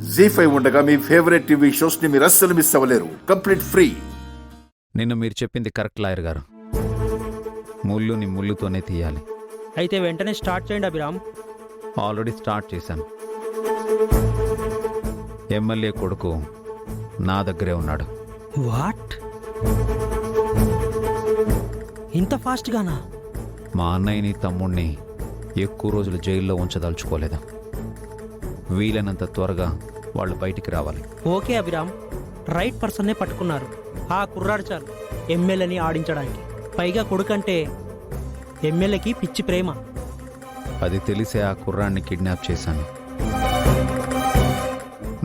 జీ5 ఉండగా మీ favourite TV shows ని మీరు అస్సలు మిస్ అవ్వలేరు. Complete free. నిన్న మీరు చెప్పింది కరెక్ట్ లాయర్ గారు. ముళ్ళుని ముళ్ళుతోనే తీయాలి. అయితే వెంటనే స్టార్ట్ చేయండి అభిరామ్. ఆల్రెడీ స్టార్ట్ చేశాను. ఎమ్మెల్యే కొడుకు నా దగ్గరే ఉన్నాడు. వాట్? ఇంత ఫాస్ట్గానా? మా అన్నయ్యని తమ్ముణ్ణి ఎక్కువ రోజులు జైల్లో ఉంచదలుచుకోలేదు. వీలైనంత త్వరగా వాళ్ళు బయటికి రావాలి. ఓకే అభిరామ్, రైట్ పర్సన్నే పట్టుకున్నారు. ఆ కుర్రాడు చాలు ఎమ్మెల్యేని ఆడించడానికి. పైగా కొడుకంటే ఎమ్మెల్యేకి పిచ్చి ప్రేమ. అది తెలిసే ఆ కుర్రాన్ని కిడ్నాప్ చేశాను.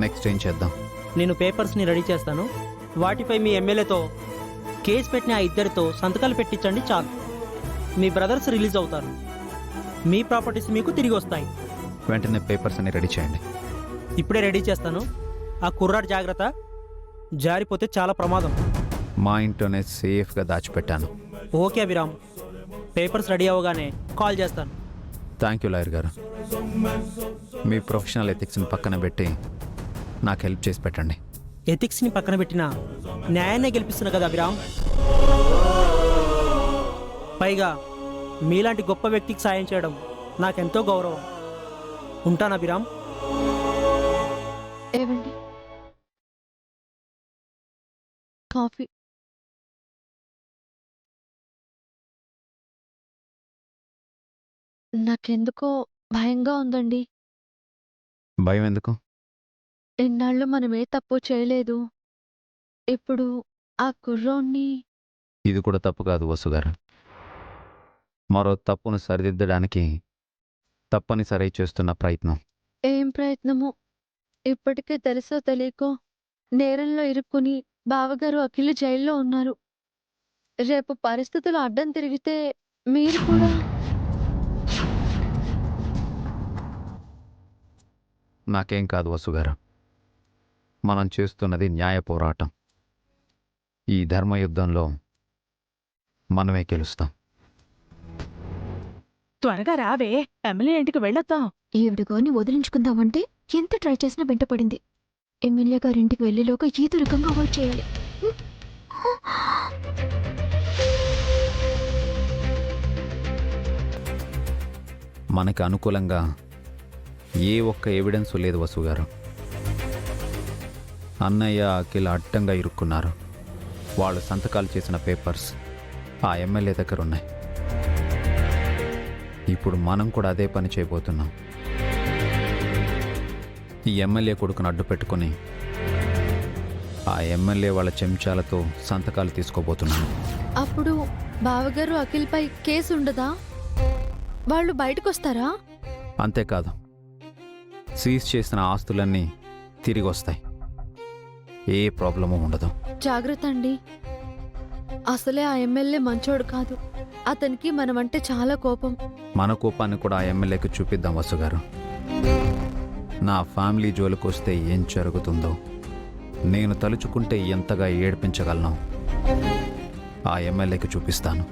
నెక్స్ట్ ఏం చేద్దాం? నేను పేపర్స్ని రెడీ చేస్తాను. వాటిపై మీ ఎమ్మెల్యేతో కేసు పెట్టిన ఆ ఇద్దరితో సంతకాలు పెట్టించండి చాలు. మీ బ్రదర్స్ రిలీజ్ అవుతారు. మీ ప్రాపర్టీస్ మీకు తిరిగి వస్తాయి. వెంటనే పేపర్స్ అన్ని రెడీ చేయండి. ఇప్పుడే రెడీ చేస్తాను. ఆ కుర్రాడు జాగ్రత్త, జారిపోతే చాలా ప్రమాదం. మా ఇంట్లోనే సేఫ్గా దాచిపెట్టాను. ఓకే అభిరామ్, పేపర్స్ రెడీ అవ్వగానే కాల్ చేస్తాను. థ్యాంక్ యూ లాయర్ గారు. మీ ప్రొఫెషనల్ ఎథిక్స్ని పక్కన పెట్టి నాకు హెల్ప్ చేసి పెట్టండి. ఎథిక్స్ని పక్కన పెట్టిన న్యాయాన్ని గెలిపిస్తున్నా కదా అభిరామ్. పైగా మీలాంటి గొప్ప వ్యక్తికి సాయం చేయడం నాకెంతో గౌరవం. ఉంటాను అభిరామ్. ఏవండి, కాఫీ. నాకెందుకో భయంగా ఉందండి. భయం ఎందుకు? ఇన్నాళ్ళు మనమే తప్పు చేయలేదు. ఇప్పుడు ఆ కుర్రోణ్ణి ఇది కూడా తప్పు కాదు వసు గారు. మరో తప్పును సరిదిద్దడానికి తప్పనిసరి చేస్తున్న ప్రయత్నం. ఏం ప్రయత్నమో ఇప్పటికే తెలుసో తెలియకో నేరంలో ఇరుక్కుని బావగారు అఖిల్ జైల్లో ఉన్నారు. రేపు పరిస్థితులు అడ్డం తిరిగితే మీరు కూడా. నాకేం కాదు వసు గారు. మనం చేస్తున్నది న్యాయ పోరాటం. ఈ ధర్మయుద్ధంలో మనమే గెలుస్తాం. త్వరగా రావే, ఎమ్మెల్యే ఇంటికి వెళ్ళొద్దాం. ఈవిడగోని వదిలించుకుందామంటే ఎంత ట్రై చేసినా వెంటపడింది. ఎమ్మెల్యే గారింటికి వెళ్ళేలోగా ఏదో రకంగా అవాయిడ్ చేయాలి. మనకు అనుకూలంగా ఏ ఒక్క ఎవిడెన్స్ లేదు వసు గారు. అన్నయ్య అఖిల్ అడ్డంగా ఇరుక్కున్నారు. వాళ్ళు సంతకాలు చేసిన పేపర్స్ ఆ ఎమ్మెల్యే దగ్గర ఉన్నాయి. ఇప్పుడు మనం కూడా అదే పని చేయబోతున్నాం. ఈ ఎమ్మెల్యే కొడుకును అడ్డు పెట్టుకుని ఆ ఎమ్మెల్యే వాళ్ళ చెంచాలతో సంతకాలు తీసుకోబోతున్నాను. అప్పుడు బావగారు అఖిల్పై కేసు ఉండదా? వాళ్ళు బయటకొస్తారా? అంతేకాదు, సీజ్ చేసిన ఆస్తులన్నీ తిరిగి వస్తాయి. ఏ ప్రాబ్లము ఉండదు. జాగ్రత్త అండి. అసలే ఆ ఎమ్మెల్యే మంచోడు కాదు. అతనికి మనమంటే చాలా కోపం. మన కోపాన్ని కూడా ఆ ఎమ్మెల్యేకి చూపిద్దాం వసు గారు. నా ఫ్యామిలీ జోలికొస్తే ఏం జరుగుతుందో, నేను తలుచుకుంటే ఎంతగా ఏడ్పించగలను ఆ ఎమ్మెల్యేకి చూపిస్తాను.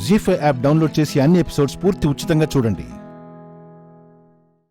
జీ5 యాప్ డౌన్లోడ్ చేసి అన్ని ఎపిసోడ్స్ పూర్తి ఉచితంగా చూడండి.